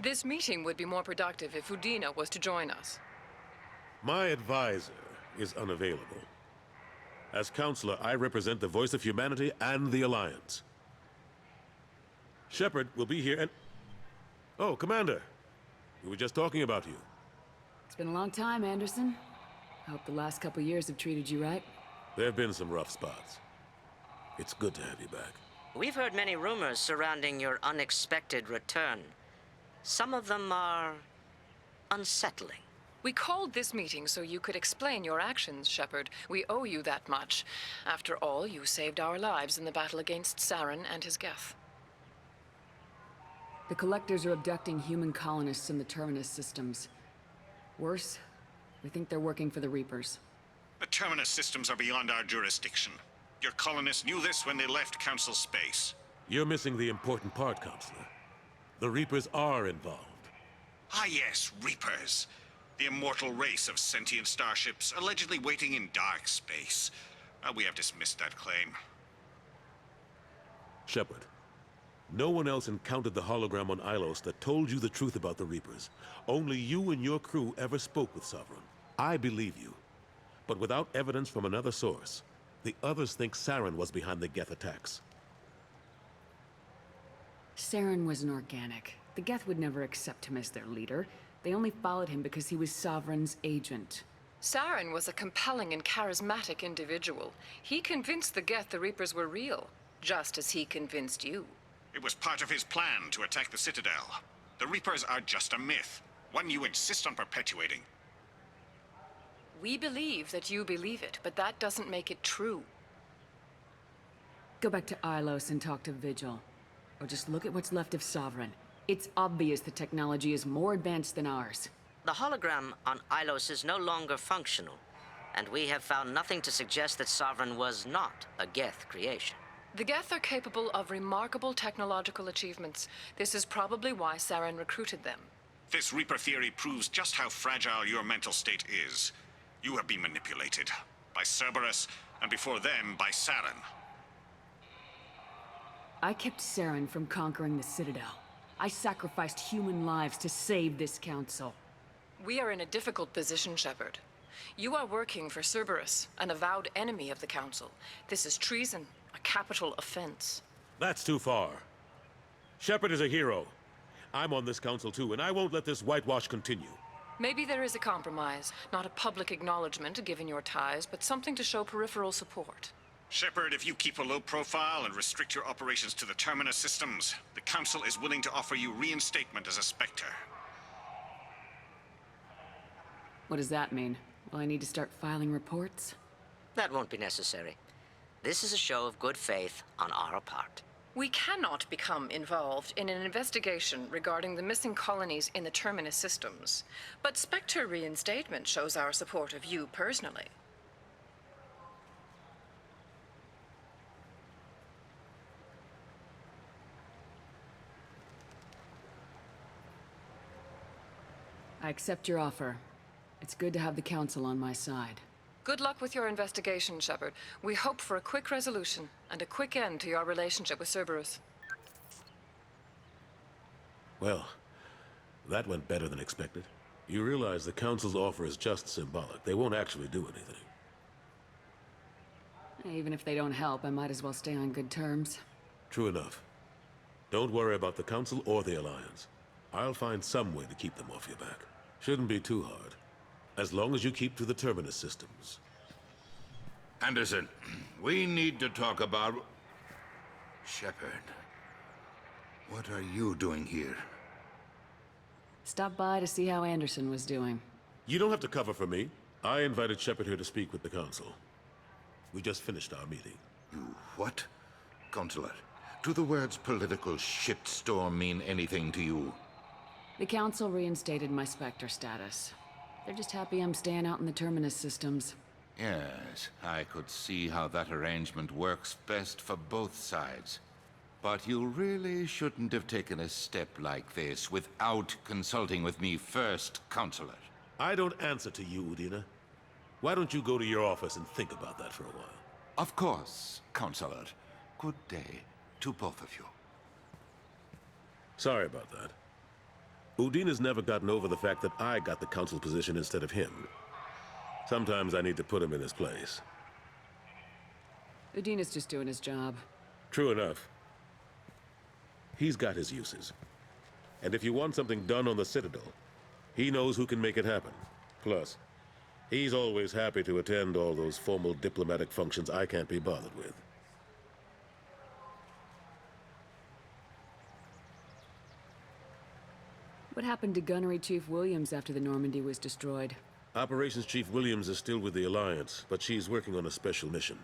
This meeting would be more productive if Udina was to join us. My advisor is unavailable. As Counselor, I represent the voice of humanity and the Alliance. Shepard will be here and... Oh, Commander. We were just talking about you. It's been a long time, Anderson. I hope the last couple years have treated you right. There have been some rough spots. It's good to have you back. We've heard many rumors surrounding your unexpected return. Some of them are unsettling. We called this meeting so you could explain your actions, Shepard. We owe you that much. After all, you saved our lives in the battle against Saren and his Geth. The Collectors are abducting human colonists in the Terminus systems. Worse, we think they're working for the Reapers. The Terminus systems are beyond our jurisdiction. Your colonists knew this when they left Council space. You're missing the important part, Counselor. The Reapers are involved. Ah yes, Reapers. The immortal race of sentient starships allegedly waiting in dark space. We have dismissed that claim. Shepard, no one else encountered the hologram on Ilos that told you the truth about the Reapers. Only you and your crew ever spoke with Sovereign. I believe you. But without evidence from another source, the others think Saren was behind the Geth attacks. Saren was an organic. The Geth would never accept him as their leader. They only followed him because he was Sovereign's agent. Saren was a compelling and charismatic individual. He convinced the Geth the Reapers were real, just as he convinced you. It was part of his plan to attack the Citadel. The Reapers are just a myth, one you insist on perpetuating. We believe that you believe it, but that doesn't make it true. Go back to Ilos and talk to Vigil. Or just look at what's left of Sovereign. It's obvious the technology is more advanced than ours. The hologram on Ilos is no longer functional, and we have found nothing to suggest that Sovereign was not a Geth creation. The Geth are capable of remarkable technological achievements. This is probably why Saren recruited them. This Reaper theory proves just how fragile your mental state is. You have been manipulated. By Cerberus, and before them, by Saren. I kept Saren from conquering the Citadel. I sacrificed human lives to save this council. We are in a difficult position, Shepard. You are working for Cerberus, an avowed enemy of the Council. This is treason, a capital offense. That's too far. Shepard is a hero. I'm on this council too, and I won't let this whitewash continue. Maybe there is a compromise. Not a public acknowledgement given your ties, but something to show peripheral support. Shepard, if you keep a low profile and restrict your operations to the Terminus systems, the Council is willing to offer you reinstatement as a Spectre. What does that mean? Will I need to start filing reports? That won't be necessary. This is a show of good faith on our part. We cannot become involved in an investigation regarding the missing colonies in the Terminus systems. But Spectre reinstatement shows our support of you personally. I accept your offer. It's good to have the Council on my side. Good luck with your investigation, Shepard. We hope for a quick resolution and a quick end to your relationship with Cerberus. Well, that went better than expected. You realize the Council's offer is just symbolic. They won't actually do anything. Even if they don't help, I might as well stay on good terms. True enough. Don't worry about the Council or the Alliance. I'll find some way to keep them off your back. Shouldn't be too hard. As long as you keep to the Terminus systems. Anderson, we need to talk about... Shepard. What are you doing here? Stop by to see how Anderson was doing. You don't have to cover for me. I invited Shepard here to speak with the Council. We just finished our meeting. You what? Counselor, do the words political shitstorm mean anything to you? The Council reinstated my Spectre status. They're just happy I'm staying out in the Terminus systems. Yes, I could see how that arrangement works best for both sides. But you really shouldn't have taken a step like this without consulting with me first, Counselor. I don't answer to you, Udina. Why don't you go to your office and think about that for a while? Of course, Counselor. Good day to both of you. Sorry about that. Udine has never gotten over the fact that I got the council position instead of him. Sometimes I need to put him in his place. Udina's just doing his job. True enough. He's got his uses. And if you want something done on the Citadel, he knows who can make it happen. Plus, he's always happy to attend all those formal diplomatic functions I can't be bothered with. What happened to Gunnery Chief Williams after the Normandy was destroyed? Operations Chief Williams is still with the Alliance, but she's working on a special mission.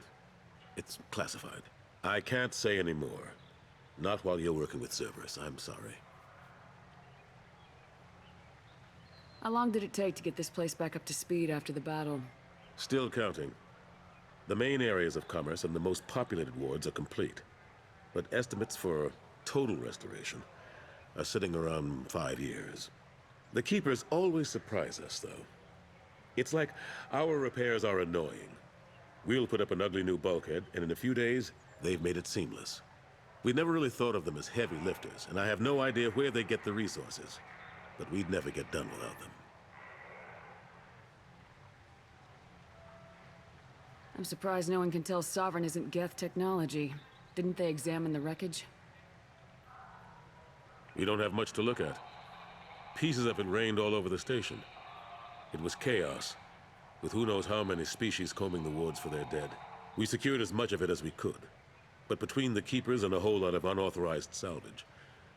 It's classified. I can't say any more. Not while you're working with Cerberus, I'm sorry. How long did it take to get this place back up to speed after the battle? Still counting. The main areas of commerce and the most populated wards are complete. But estimates for total restoration are sitting around 5 years. The Keepers always surprise us, though. It's like our repairs are annoying. We'll put up an ugly new bulkhead, and in a few days, they've made it seamless. We never really thought of them as heavy lifters, and I have no idea where they get the resources. But we'd never get done without them. I'm surprised no one can tell Sovereign isn't Geth technology. Didn't they examine the wreckage? We don't have much to look at. Pieces of it rained all over the station. It was chaos, with who knows how many species combing the wards for their dead. We secured as much of it as we could. But between the Keepers and a whole lot of unauthorized salvage,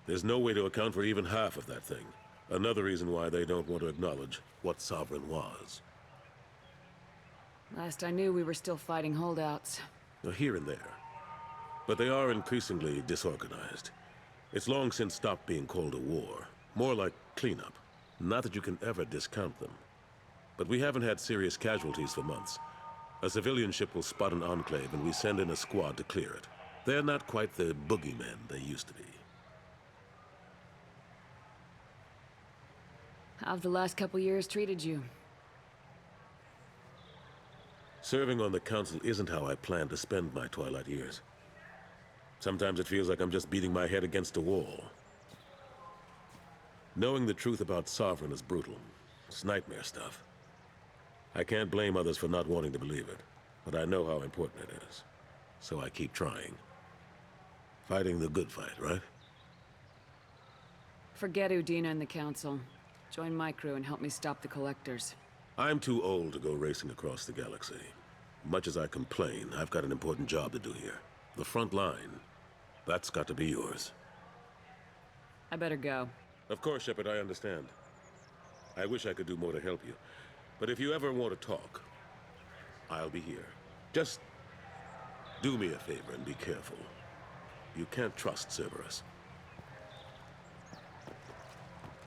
there's no way to account for even half of that thing. Another reason why they don't want to acknowledge what Sovereign was. Last I knew, we were still fighting holdouts. Here and there. But they are increasingly disorganized. It's long since stopped being called a war. More like cleanup. Not that you can ever discount them. But we haven't had serious casualties for months. A civilian ship will spot an enclave and we send in a squad to clear it. They're not quite the boogeymen they used to be. How've the last couple years treated you? Serving on the Council isn't how I plan to spend my twilight years. Sometimes it feels like I'm just beating my head against a wall. Knowing the truth about Sovereign is brutal. It's nightmare stuff. I can't blame others for not wanting to believe it, but I know how important it is. So I keep trying. Fighting the good fight, right? Forget Udina and the Council. Join my crew and help me stop the Collectors. I'm too old to go racing across the galaxy. Much as I complain, I've got an important job to do here. The front line. That's got to be yours. I better go. Of course, Shepard, I understand. I wish I could do more to help you. But if you ever want to talk, I'll be here. Just do me a favor and be careful. You can't trust Cerberus.